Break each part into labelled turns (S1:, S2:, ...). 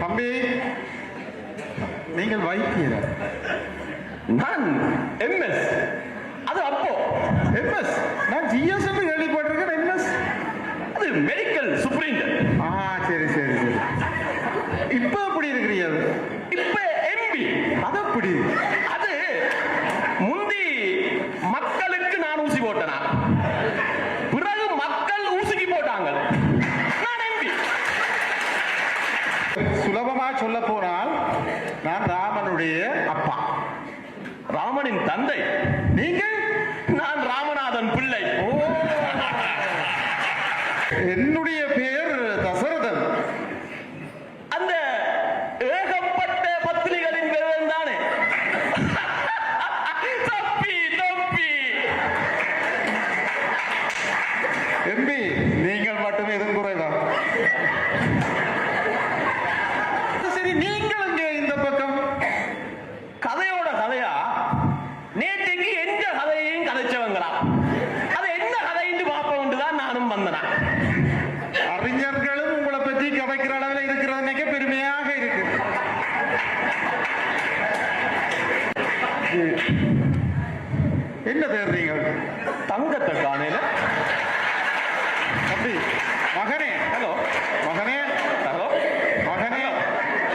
S1: தம்பி, நீங்கள் வைத்தியர்?
S2: நான் MS. அது அப்போ
S1: MS. நான் GS என்று கேள்விப்பட்டிருக்கேன். MS
S2: அது மெடிக்கல் சூப்பரிண்டென்டென்ட்.
S1: சரி சரி சரி. இப்ப எப்படி இருக்கிறீர்கள்?
S2: இப்ப MB.
S1: அது எப்படி?
S2: அது முந்தி மக்களுக்கு நான் ஊசி போட்டனா, பிறகு மக்கள் ஊசிக்கு போட்டாங்க. நான் MB.
S1: சுலபமா சொல்ல போனால் நான் ராமனுடைய அப்பா,
S2: ராமனின் தந்தை.
S1: நீங்கள்?
S2: நான் ராமநாதன் பிள்ளை.
S1: என்னுடைய பெயர் தசரதன்.
S2: அந்த ஏகப்பட்ட பத்திரிகளின் பேர் தானே? தப்பி தப்பி.
S1: எம்பி, நீங்கள் மட்டும் எதுவும் குறைவா? சரி, நீங்கள் இங்கே இந்த பக்கம்
S2: கதையோட கதையா நேற்றைக்கு எந்த கதையையும் கதைச்சவங்களா? அது என்ன கதைன்னு பார்ப்போம் தான் நானும் வந்தனா.
S1: அறிஞர்களும் உங்களை பற்றி கதைக்கிற அளவில் இருக்கிறது பெருமையாக இருக்கு. என்ன தேடுறீங்க?
S2: தங்கத்தை காணையில.
S1: தம்பி, மகனே.
S2: ஹலோ
S1: மகனே.
S2: ஹலோ
S1: மகனே.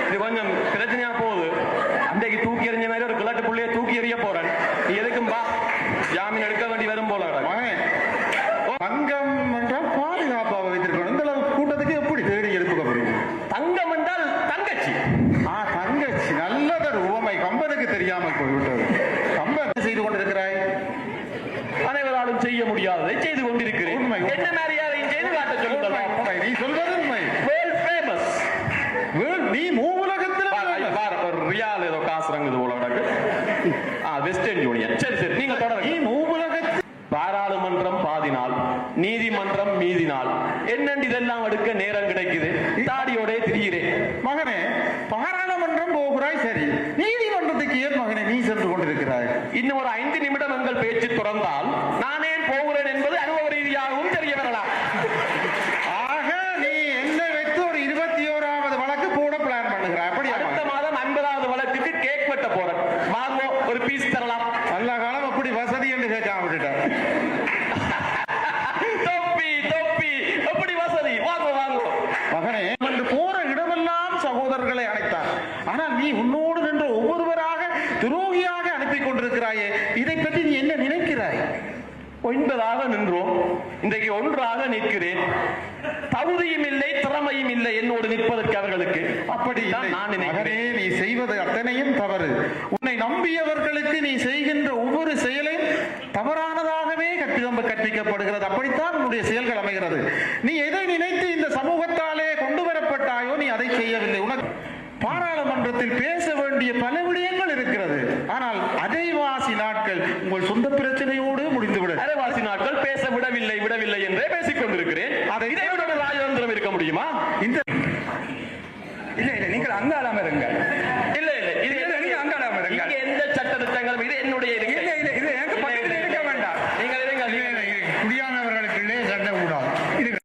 S2: இது கொஞ்சம் பிரச்சனையா போகுது. அன்றைக்கு தூக்கி எறிஞ்ச மாதிரி ஒரு கிழட்டு புள்ளைய தூக்கி எறிய போறேன். நீ எதுக்கும் பா, ஜாமீன் எடுக்க வேண்டி வரும் போல.
S1: மகனே, தங்கம் என்றால் பாதுகாப்பாக வைத்திருக்கணும். இந்த கூட்டத்துக்கு எப்படி தேடி எடுத்துக்க போறீங்க?
S2: தங்கம் என்றால் தங்கச்சி.
S1: தங்கச்சி. நல்லதொரு உவமை. கம்பனுக்கு தெரியாமல் போய்விட்டது. கம்பன் செய்து கொண்டிருக்கிறாய்.
S2: அனைவராலும் செய்ய முடியாததை செய்து கொண்டிருக்கிறேன். என்ன மாதிரி யாரையும் செய்து காட்ட சொல்லுங்கள்.
S1: நீ சொல்வது உண்மை.
S2: World famous.
S1: நீ மூலகத்தில்
S2: ரியால் ஏதோ காசு ரங்குது போல கிடக்கு. Western union. சரி சரி, நீங்க தொடர்.
S1: நீ மூலகத்தில்
S2: பாராளுமன்றம் பாதி நாள், நீதிமன்றம் மீதி நாள். என்னண்டு இதெல்லாம் எடுக்க நேரம் கிடைக்குது. தாடியோட திரிகிறேன்.
S1: மகனே, பாராளுமன்றம் போகிறாய், சரி. நீதிமன்றத்துக்கு ஏன் மகனே நீ சென்று கொண்டிருக்கிறாய்?
S2: இன்னும் ஒரு 5 நிமிடம் எங்கள் பேச்சு தொடர்ந்தால் நான் ஏன் போகிறேன் என்பது அனுபவ ரீதியாகவும் தெரிய வரலாம்.
S1: ஆக நீ என்ன வைத்து ஒரு 21வது வழக்கு போட பிளான் பண்ணுகிறாய். அப்படி
S2: அடுத்த மாதம் 50வது வழக்குக்கு கேக் வெட்ட போறேன். வாங்கோ, ஒரு பீஸ் தரலாம்.
S1: நல்ல காலம் அப்படி வசதி என்று கேட்காம விட்டுட்டார்.
S2: தொப்பி தொப்பி, எப்படி வசதி? வாங்கோ வாங்கோ.
S1: மகனே, வந்து போற இடமெல்லாம் சகோதரர்களை அழைத்தார். ஆனால் நீ உன்னோடு நின்று ஒவ்வொருவராக துரோகியாக அனுப்பி கொண்டிருக்கிறாயே, இதை பற்றி நீ என்ன நினைக்கிறாய்?
S2: 9ஆக நின்றோம், இன்றைக்கு 1ஆக நிற்கிறேன். தகுதியும் இல்லை, திறமையும் இல்லை என்னோடு நிற்பதற்கு அவர்களுக்கு.
S1: அப்படி
S2: நான் நினைக்கிறேன்.
S1: நீ செய்வது அத்தனையும் தவறு. உன்னை நம்பியவர்களுக்கு நீ செய்கின்ற ஒவ்வொரு செயலையும் தவறானதாகவே கற்பிக்கப்படுகிறது. அப்படித்தான் உன்னுடைய செயல்கள் அமைகிறது. நீ எதை நினைத்து இந்த சமூகத்தாலே கொண்டு வரப்பட்டாயோ நீ அதை செய்யவில்லை. உனக்கு பாராளுமன்றத்தில் பேச வேண்டிய பல விடயங்கள் இருக்கிறது. ஆனால் அரைவாசி நாட்கள் உங்கள் சொந்த பிரச்சனையோடு முடிந்துவிட.
S2: அரைவாசி நாட்கள் பேச விடவில்லை விடவில்லை என்றே பேசிக் கொண்டிருக்கிறேன். இதை விட ஒரு ராஜதந்திரம் இருக்க முடியுமா?
S1: இந்த
S3: இல்ல இல்ல, நீங்கள் அங்காளாம இருங்க.
S2: இல்ல இல்ல, இது நீங்க அங்காளாம இருங்க. எந்த சட்ட திட்டங்களும் இது என்னுடைய